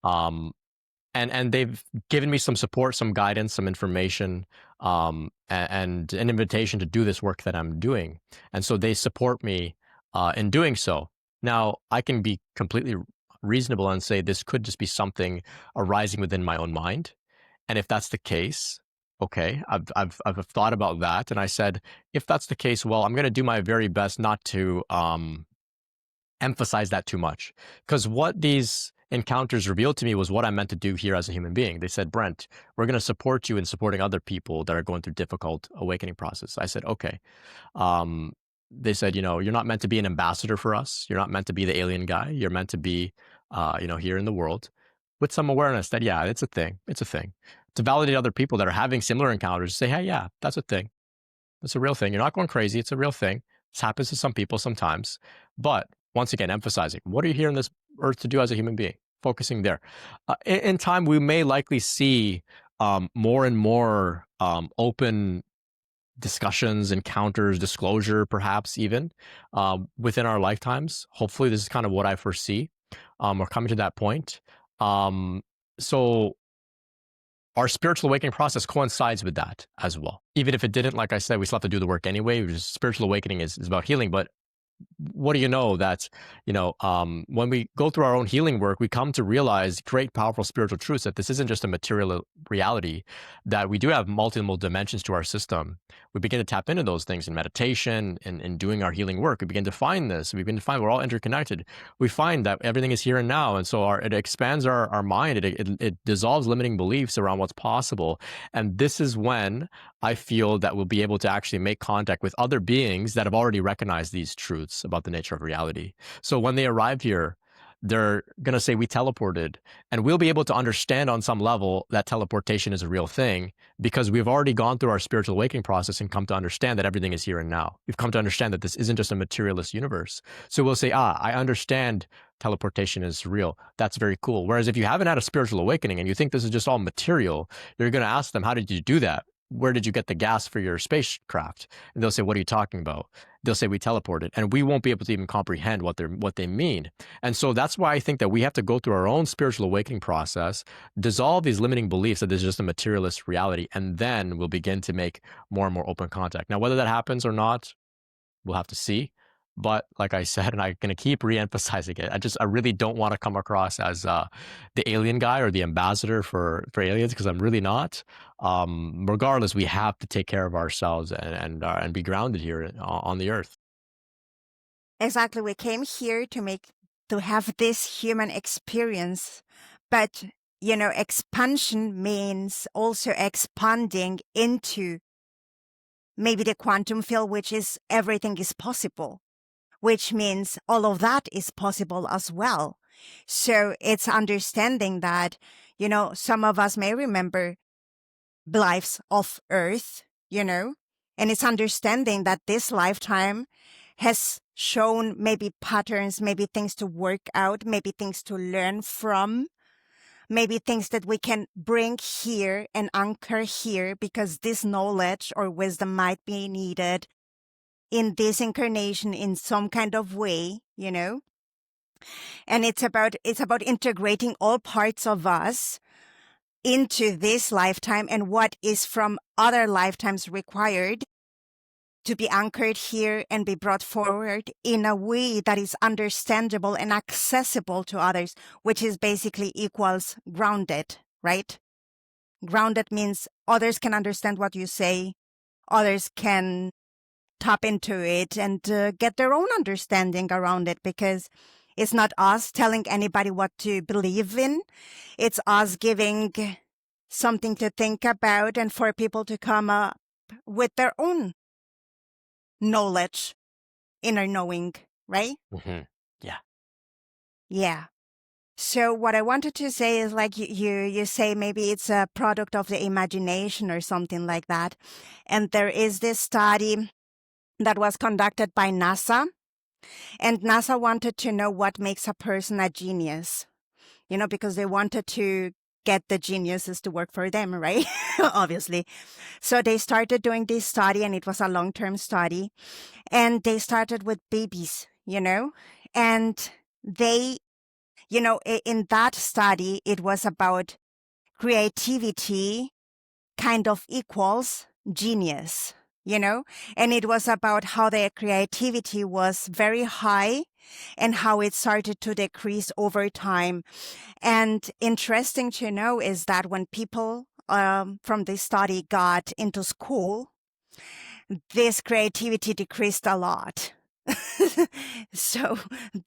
And they've given me some support, some guidance, some information, and an invitation to do this work that I'm doing. And so they support me in doing so. Now, I can be completely reasonable and say this could just be something arising within my own mind. And if that's the case, okay, I've thought about that, and I said, if that's the case, well, I'm going to do my very best not to emphasize that too much, because what these encounters revealed to me was what I'm meant to do here as a human being. They said, Brent, we're going to support you in supporting other people that are going through difficult awakening process. I said, okay. They said, you're not meant to be an ambassador for us. You're not meant to be the alien guy. You're meant to be, here in the world with some awareness that, yeah, it's a thing. It's a thing. To validate other people that are having similar encounters, say, hey, yeah, that's a thing. It's a real thing. You're not going crazy. It's a real thing. This happens to some people sometimes. But once again, emphasizing, what are you here on this earth to do as a human being? Focusing there. In time, we may likely see more and more open discussions, encounters, disclosure, perhaps even within our lifetimes. Hopefully, this is kind of what I foresee. We're coming to that point. So our spiritual awakening process coincides with that as well. Even if it didn't, like I said, we still have to do the work anyway. Spiritual awakening is about healing, but what do you know that when we go through our own healing work, we come to realize great powerful spiritual truths, that this isn't just a material reality, that we do have multiple dimensions to our system. We begin to tap into those things in meditation and in doing our healing work. We begin to find this. We begin to find we're all interconnected. We find that everything is here and now, and so it expands our mind. It dissolves limiting beliefs around what's possible, and this is when I feel that we'll be able to actually make contact with other beings that have already recognized these truths about the nature of reality. So when they arrive here, they're going to say, we teleported, and we'll be able to understand on some level that teleportation is a real thing, because we've already gone through our spiritual awakening process and come to understand that everything is here and now. We've come to understand that this isn't just a materialist universe. So we'll say, I understand teleportation is real. That's very cool. Whereas if you haven't had a spiritual awakening and you think this is just all material, you're going to ask them, how did you do that? Where did you get the gas for your spacecraft? And they'll say, what are you talking about? They'll say, we teleported. And we won't be able to even comprehend what they mean. And so that's why I think that we have to go through our own spiritual awakening process, dissolve these limiting beliefs that there's just a materialist reality, and then we'll begin to make more and more open contact. Now, whether that happens or not, we'll have to see. But like I said, and I'm going to keep re-emphasizing it, I really don't want to come across as the alien guy or the ambassador for aliens, because I'm really not. Regardless, we have to take care of ourselves and be grounded here on the earth. Exactly. We came here to have this human experience, but expansion means also expanding into maybe the quantum field, which is everything is possible, which means all of that is possible as well. So it's understanding that, some of us may remember lives off Earth, and it's understanding that this lifetime has shown maybe patterns, maybe things to work out, maybe things to learn from, maybe things that we can bring here and anchor here, because this knowledge or wisdom might be needed in this incarnation in some kind of way, and it's about integrating all parts of us into this lifetime and what is from other lifetimes required to be anchored here and be brought forward in a way that is understandable and accessible to others, which is basically equals grounded, right? Grounded means others can understand what you say, others can tap into it and get their own understanding around it, because it's not us telling anybody what to believe in. It's us giving something to think about and for people to come up with their own knowledge, inner knowing, right? Mm-hmm. Yeah. Yeah. So what I wanted to say is, like you say, maybe it's a product of the imagination or something like that. And there is this study that was conducted by NASA, and NASA wanted to know what makes a person a genius, because they wanted to get the geniuses to work for them, right? Obviously. So they started doing this study, and it was a long-term study, and they started with babies, and they, in that study, it was about creativity kind of equals genius, and it was about how their creativity was very high and how it started to decrease over time. And interesting to know is that when people from this study got into school, this creativity decreased a lot. So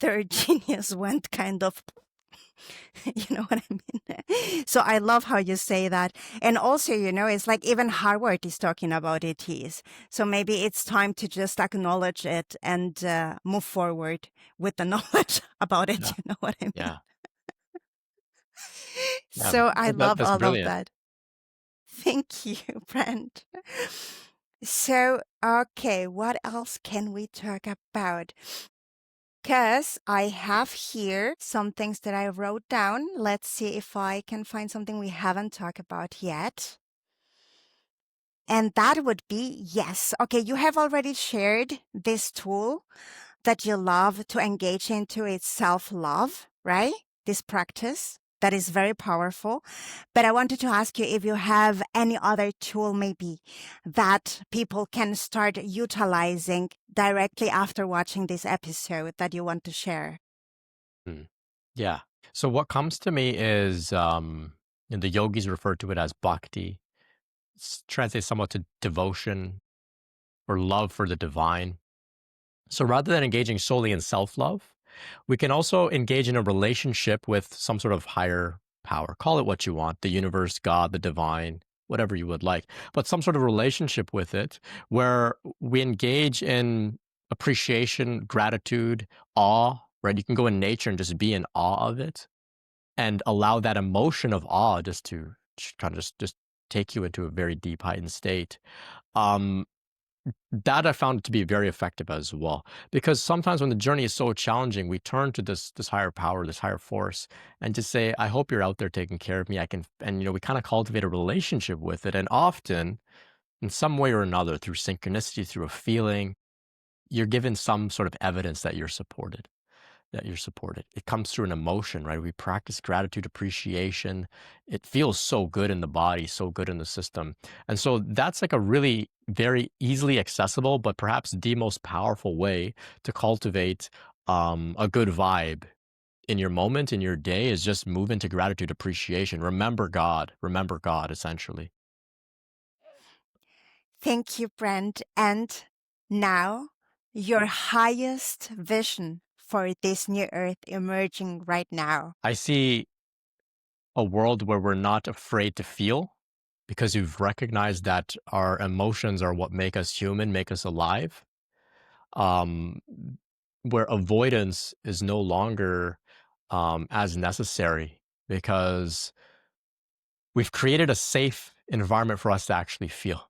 their genius went kind of, you know what I mean? So I love how you say that. And also, it's like even Harvard is talking about ETs. So maybe it's time to just acknowledge it and move forward with the knowledge about it. Yeah. You know what I mean? Yeah. So I love That's all brilliant. of that. Thank you, Brent. So, okay, what else can we talk about? Because I have here some things that I wrote down. Let's see if I can find something we haven't talked about yet. And that would be, yes. Okay, you have already shared this tool that you love to engage into. It's self-love, right? This practice that is very powerful. But I wanted to ask you if you have any other tool maybe that people can start utilizing directly after watching this episode that you want to share. Mm. Yeah. So what comes to me is, the yogis refer to it as bhakti. Translates somewhat to devotion or love for the divine. So rather than engaging solely in self-love, we can also engage in a relationship with some sort of higher power. Call it what you want, the universe, God, the divine, whatever you would like, but some sort of relationship with it where we engage in appreciation, gratitude, awe, right? You can go in nature and just be in awe of it and allow that emotion of awe just to kind of just take you into a very deep heightened state. Um, that I found to be very effective as well, because sometimes when the journey is so challenging, we turn to this higher power, this higher force, and just say, "I hope you're out there taking care of me." I can, and we kind of cultivate a relationship with it, and often, in some way or another, through synchronicity, through a feeling, you're given some sort of evidence that you're supported. That you're supported. It comes through an emotion, right? We practice gratitude, appreciation. It feels so good in the body, so good in the system. And so that's like a really very easily accessible, but perhaps the most powerful way to cultivate a good vibe in your moment, in your day, is just move into gratitude, appreciation. Remember God, essentially. Thank you, Brent. And now, your highest vision for this new earth emerging right now. I see a world where we're not afraid to feel because you've recognized that our emotions are what make us human, make us alive. Um, where avoidance is no longer as necessary because we've created a safe environment for us to actually feel,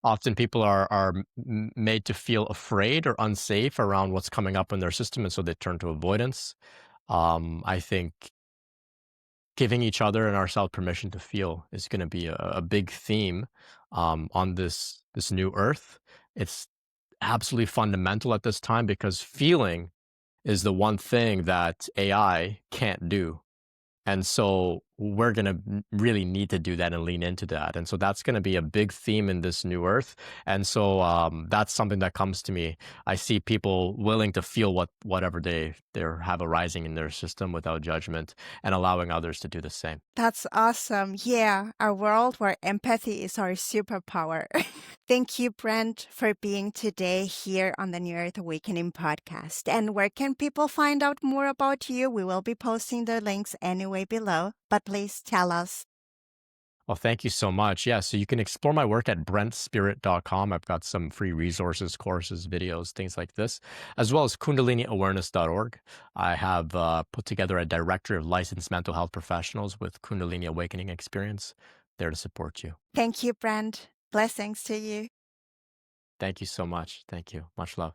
Often people are made to feel afraid or unsafe around what's coming up in their system, and so they turn to avoidance. I think giving each other and ourselves permission to feel is going to be a big theme on this new earth. It's absolutely fundamental at this time because feeling is the one thing that AI can't do. And so we're going to really need to do that and lean into that. And so that's going to be a big theme in this new earth. And so that's something that comes to me. I see people willing to feel whatever they have arising in their system without judgment and allowing others to do the same. That's awesome. Yeah, a world where empathy is our superpower. Thank you, Brent, for being today here on the New Earth Awakening podcast. And where can people find out more about you? We will be posting the links anyway below, but please tell us. Well, thank you so much. Yeah, so you can explore my work at brentspirit.com. I've got some free resources, courses, videos, things like this, as well as kundaliniawareness.org. I have put together a directory of licensed mental health professionals with Kundalini awakening experience there to support you. Thank you, Brent. Blessings to you. Thank you so much. Thank you. Much love.